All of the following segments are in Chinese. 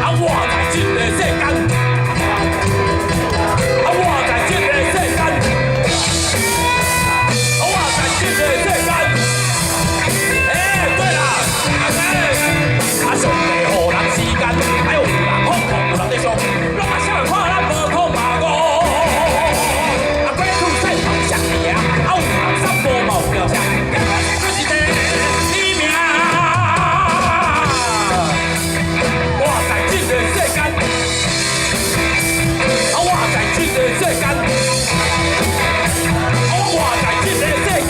我在这个世间，我在这个世间，我在这个世间。对啦，上帝予人时间，有人空空，有人在想，拢嘛啥人看咱无空嘛误。过去世梦想赢，有人三无无条件，就是地命。我在这个世间，我在这个世间，我在这个世间。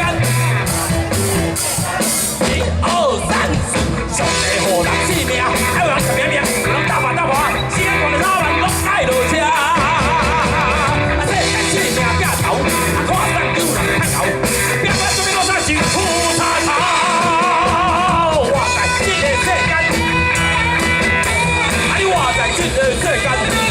1、2、3、4，上帝予人性命，还有人吃命命，有人打打破，时间长的老人拢爱落车。世界性命拼头，看上有人看头，拼到做咩落啥是出差头。我在这个世间，我在这个世间。